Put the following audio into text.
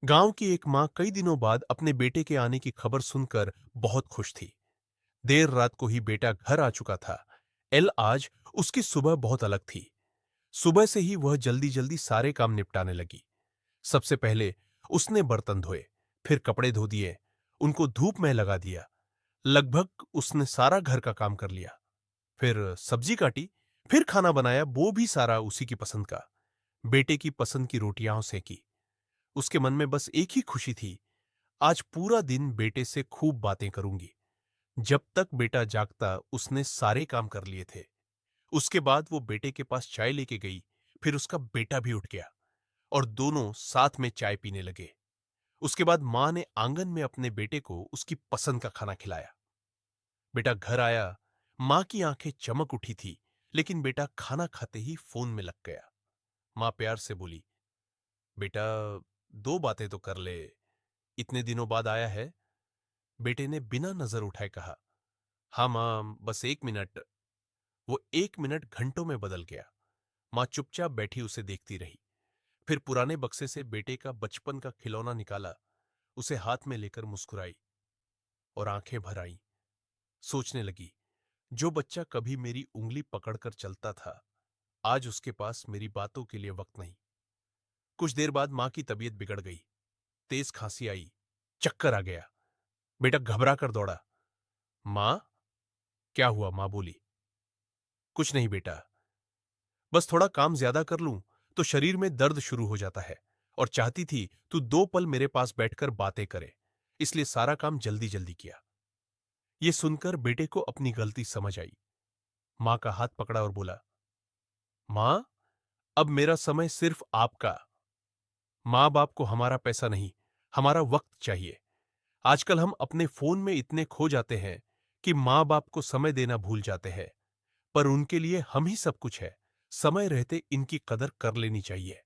गांव की एक माँ कई दिनों बाद अपने बेटे के आने की खबर सुनकर बहुत खुश थी। देर रात को ही बेटा घर आ चुका था। एल आज उसकी सुबह बहुत अलग थी। सुबह से ही वह जल्दी जल्दी सारे काम निपटाने लगी। सबसे पहले उसने बर्तन धोए, फिर कपड़े धो दिए, उनको धूप में लगा दिया। लगभग उसने सारा घर का काम कर लिया। फिर सब्जी काटी, फिर खाना बनाया, वो भी सारा उसी की पसंद का। बेटे की पसंद की रोटियां सेकी। उसके मन में बस एक ही खुशी थी, आज पूरा दिन बेटे से खूब बातें करूंगी। जब तक बेटा जागता उसने सारे काम कर लिए थे। उसके बाद वो बेटे के पास चाय लेके गई। फिर उसका बेटा भी उठ गया और दोनों साथ में चाय पीने लगे। उसके बाद मां ने आंगन में अपने बेटे को उसकी पसंद का खाना खिलाया। बेटा घर आया। मां की आंखें चमक उठी थी, लेकिन बेटा खाना खाते ही फोन में लग गया। मां प्यार से बोली, बेटा, दो बातें तो कर ले, इतने दिनों बाद आया है। बेटे ने बिना नजर उठाए कहा, हाँ मां, बस 1 मिनट। वो 1 मिनट घंटों में बदल गया। मां चुपचाप बैठी उसे देखती रही। फिर पुराने बक्से से बेटे का बचपन का खिलौना निकाला, उसे हाथ में लेकर मुस्कुराई और आंखें भर आईं। सोचने लगी, जो बच्चा कभी मेरी उंगली पकड़कर चलता था, आज उसके पास मेरी बातों के लिए वक्त नहीं। कुछ देर बाद मां की तबीयत बिगड़ गई। तेज खांसी आई, चक्कर आ गया। बेटा घबरा कर दौड़ा। मां, क्या हुआ? मां बोली, कुछ नहीं बेटा, बस थोड़ा काम ज्यादा कर लूं तो शरीर में दर्द शुरू हो जाता है, और चाहती थी तू 2 पल मेरे पास बैठकर बातें करे, इसलिए सारा काम जल्दी जल्दी किया। ये सुनकर बेटे को अपनी गलती समझ आई। मां का हाथ पकड़ा और बोला, मां, अब मेरा समय सिर्फ आपका। मां बाप को हमारा पैसा नहीं, हमारा वक्त चाहिए। आजकल हम अपने फोन में इतने खो जाते हैं कि मां बाप को समय देना भूल जाते हैं, पर उनके लिए हम ही सब कुछ है। समय रहते इनकी कदर कर लेनी चाहिए।